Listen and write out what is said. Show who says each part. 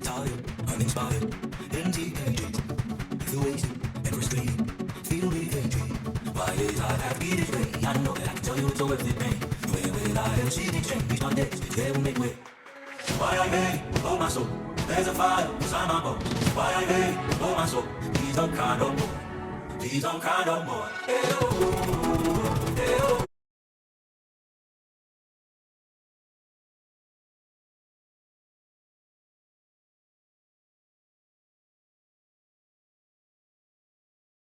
Speaker 1: Tired, uninspired, empty pages. Feel wasted and frustrated. Feel regretted. Why is I have to be this way? I know that I can tell you it's all worth it, man. When will I ever see the change? Reach my next, there will make way. Why I beg, oh my soul, there's a fire inside my bones. Why I beg, oh my soul, please don't cry no more. Please don't cry no more. Hey, oh.